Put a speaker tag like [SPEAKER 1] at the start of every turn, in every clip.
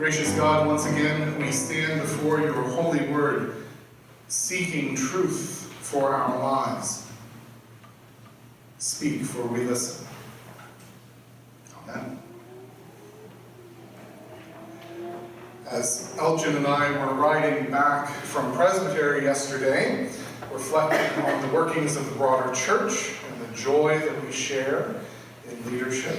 [SPEAKER 1] Gracious God, once again we stand before your holy word, seeking truth for our lives. Speak, for we listen. Amen. As Elgin and I were riding back from Presbyterian yesterday, reflecting on the workings of the broader church and the joy that we share in leadership,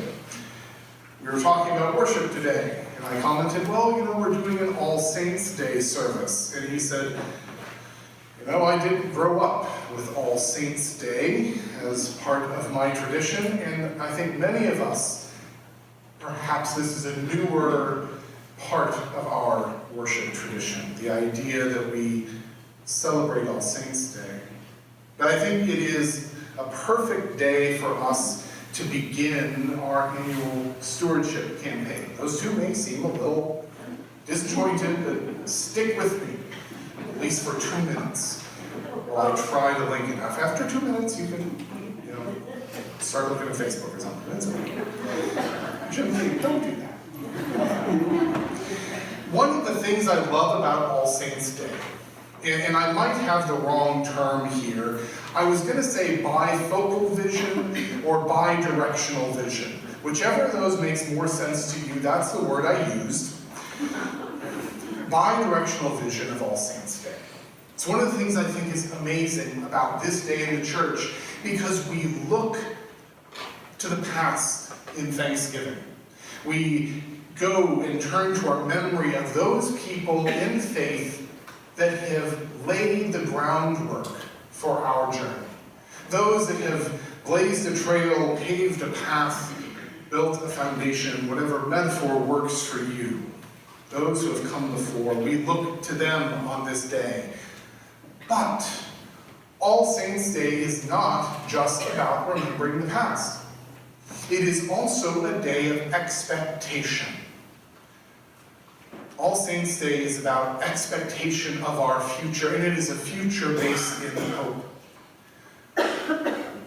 [SPEAKER 1] we were talking about worship today. And I commented, well, we're doing an All Saints' Day service. And he said, I didn't grow up with All Saints' Day as part of my tradition, and I think many of us, perhaps this is a newer part of our worship tradition, the idea that we celebrate All Saints' Day. But I think it is a perfect day for us to begin our annual stewardship campaign. Those two may seem a little disjointed, but stick with me, at least for 2 minutes, while I try to link it up. After 2 minutes, you can, start looking at Facebook or something. That's okay. Gently, don't do that. One of the things I love about All Saints' Day, and I might have the wrong term here, I was going to say bifocal vision or bidirectional vision. Whichever of those makes more sense to you, that's the word I used. Bidirectional vision of All Saints' Day. It's one of the things I think is amazing about this day in the church, because we look to the past in Thanksgiving. We go and turn to our memory of those people in faith that have laid the groundwork for our journey. Those that have blazed a trail, paved a path, built a foundation, whatever metaphor works for you. Those who have come before, we look to them on this day. But All Saints' Day is not just about remembering the past. It is also a day of expectation. All Saints' Day is about expectation of our future, and it is a future based in hope.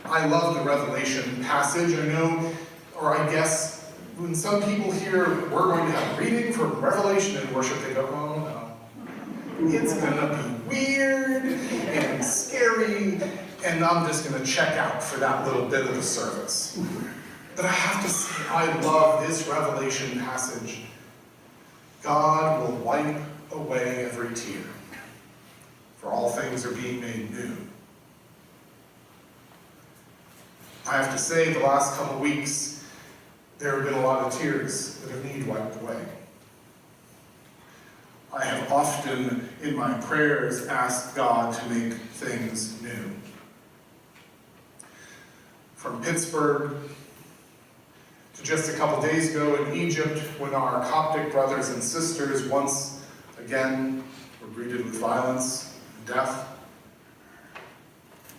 [SPEAKER 1] I love the Revelation passage. I know, or I guess, when some people hear we're going to have a reading from Revelation in worship, they go, oh no. It's going to be weird and scary, and I'm just going to check out for that little bit of the service. But I have to say, I love this Revelation passage. God will wipe away every tear, for all things are being made new. I have to say, the last couple weeks, there have been a lot of tears that have need wiped away. I have often, in my prayers, asked God to make things new. From Pittsburgh to just a couple days ago in Egypt, when our Coptic brothers and sisters once again were greeted with violence and death,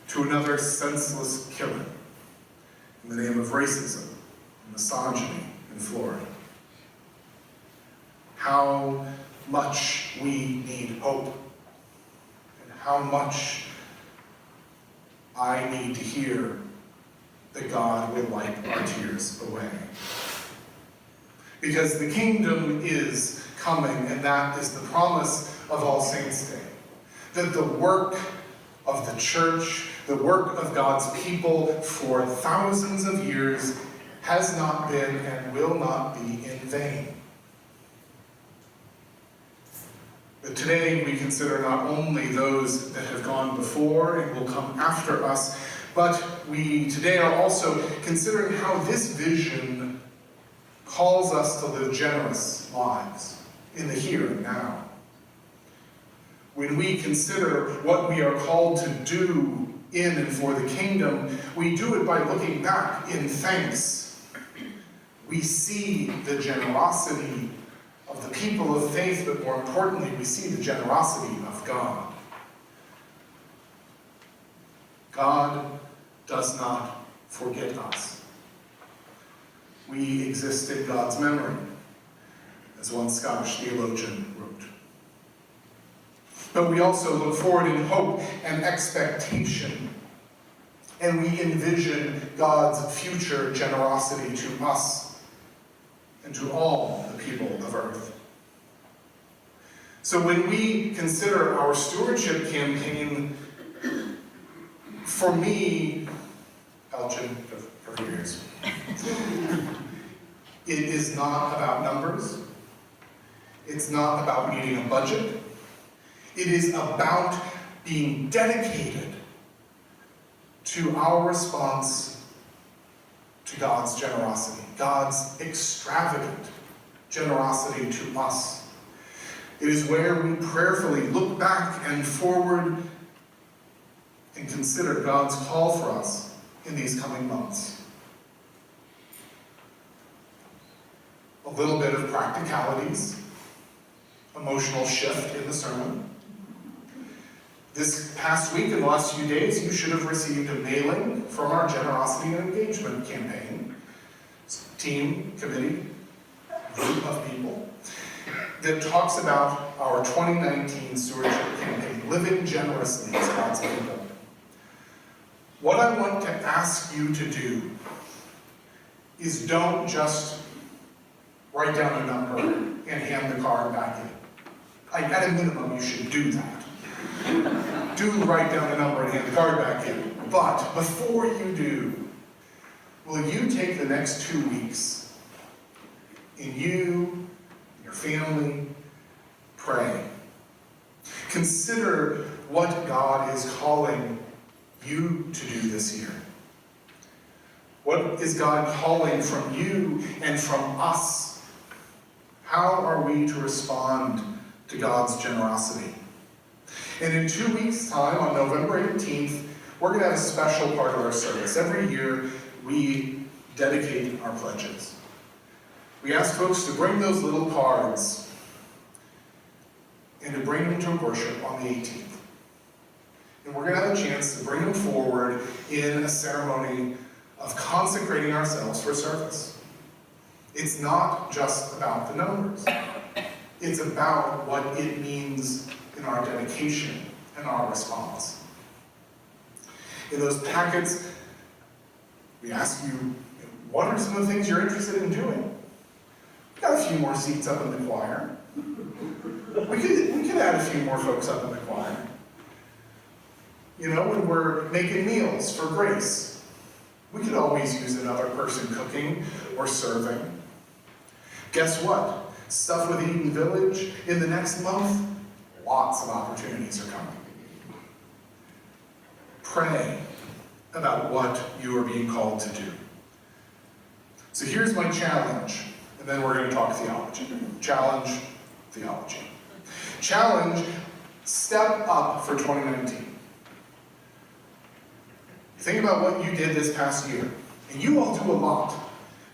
[SPEAKER 1] to another senseless killing in the name of racism and misogyny in Florida. How much we need hope, and how much I need to hear that God will wipe our tears away. Because the kingdom is coming, and that is the promise of All Saints' Day. That the work of the church, the work of God's people for thousands of years has not been and will not be in vain. But today we consider not only those that have gone before and will come after us, but we today are also considering how this vision calls us to live generous lives in the here and now. When we consider what we are called to do in and for the kingdom, we do it by looking back in thanks. We see the generosity of the people of faith, but more importantly, we see the generosity of God. God does not forget us. We exist in God's memory, as one Scottish theologian wrote. But we also look forward in hope and expectation, and we envision God's future generosity to us and to all the people of earth. So when we consider our stewardship campaign, for me, Elgin, for years, it is not about numbers. It's not about meeting a budget. It is about being dedicated to our response to God's generosity, God's extravagant generosity to us. It is where we prayerfully look back and forward and consider God's call for us in these coming months. A little bit of practicalities, emotional shift in the sermon. This past week, in the last few days, you should have received a mailing from our Generosity and Engagement campaign. Team, committee, group of people that talks about our 2019 stewardship campaign, Living Generously as God's People. What I want to ask you to do is don't just write down a number and hand the card back in. At a minimum, you should do that. Do write down the number and hand the card back in. But before you do, will you take the next 2 weeks and you, your family, pray. Consider what God is calling you to do this year. What is God calling from you and from us? How are we to respond to God's generosity? And in 2 weeks' time, on November 18th, we're going to have a special part of our service. Every year, we dedicate our pledges. We ask folks to bring those little cards and to bring them to worship on the 18th. And we're going to have a chance to bring them forward in a ceremony of consecrating ourselves for service. It's not just about the numbers. It's about what it means in our dedication and our response. In those packets, we ask you, what are some of the things you're interested in doing? We got a few more seats up in the choir. We could add a few more folks up in the choir. You know, when we're making meals for Grace, we could always use another person cooking or serving. Guess what? Stuff with Eden Village in the next month, lots of opportunities are coming. Pray about what you are being called to do. So here's my challenge, and then we're going to talk theology. Challenge, theology. Challenge, step up for 2019. Think about what you did this past year. And you all do a lot.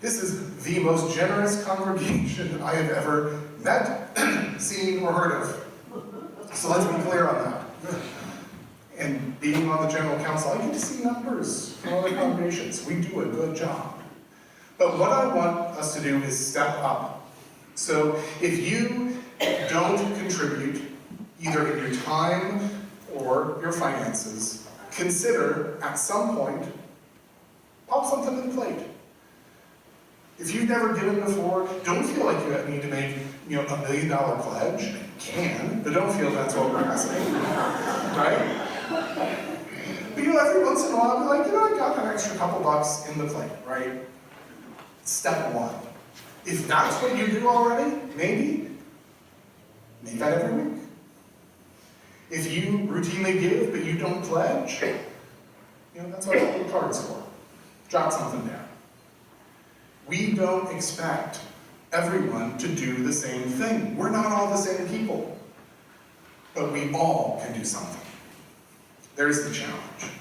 [SPEAKER 1] This is the most generous congregation I have ever met, seen, or heard of. So let's be clear on that. And being on the general council, I get to see numbers from other congregations. We do a good job. But what I want us to do is step up. So if you don't contribute, either in your time or your finances, consider at some point, pop something in the plate. If you've never given before, don't feel like you need to make $1 million pledge. You can, but don't feel that's what we're asking, right? But every once in a while, I'll be like, I got that extra couple bucks in the plate, right? Step one. If that's what you do already, maybe make that every week. If you routinely give, but you don't pledge, that's what all the cards for. Jot something down. We don't expect everyone to do the same thing. We're not all the same people. But we all can do something. There's the challenge.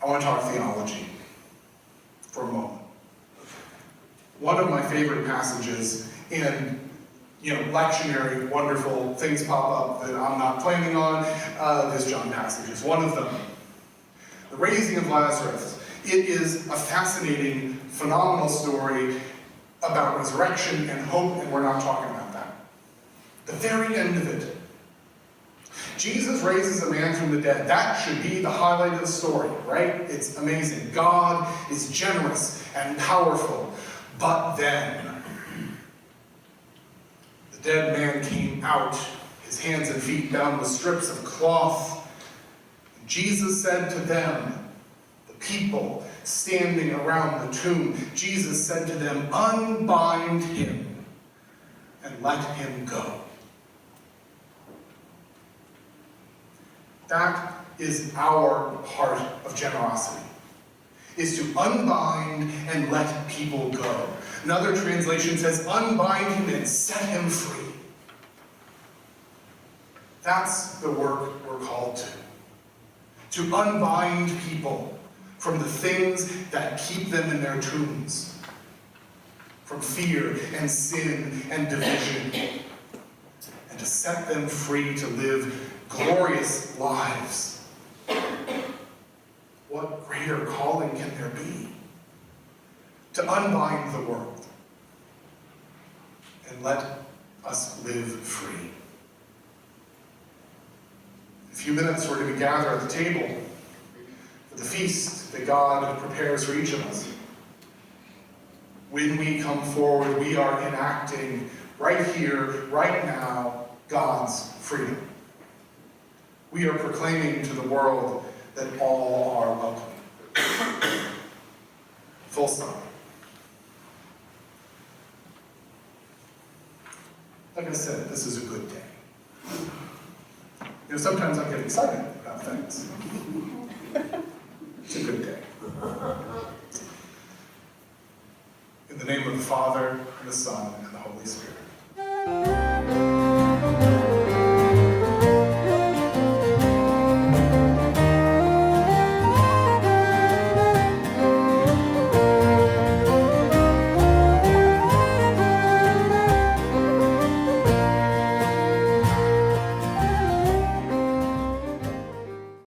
[SPEAKER 1] I want to talk theology for a moment. One of my favorite passages in lectionary, wonderful things pop up that I'm not planning on. This John passage is one of them. The raising of Lazarus. It is a fascinating, phenomenal story about resurrection and hope, and we're not talking about that. The very end of it. Jesus raises a man from the dead. That should be the highlight of the story, right? It's amazing. God is generous and powerful. But then, the The dead man came out, his hands and feet bound with strips of cloth. And Jesus said to them, the people standing around the tomb, Jesus said to them, unbind him and let him go. That is our part of generosity, is to unbind and let people go. Another translation says, unbind him and set him free. That's the work we're called to unbind people from the things that keep them in their tombs, from fear and sin and division, and to set them free to live glorious lives. What greater calling can there be? To unbind the world and let us live free. In a few minutes, we're going to gather at the table for the feast that God prepares for each of us. When we come forward, we are enacting right here, right now, God's freedom. We are proclaiming to the world that all are welcome. Full stop. Like I said, this is a good day. You know, sometimes I get excited about things. It's a good day. In the name of the Father, and the Son, and the Holy Spirit.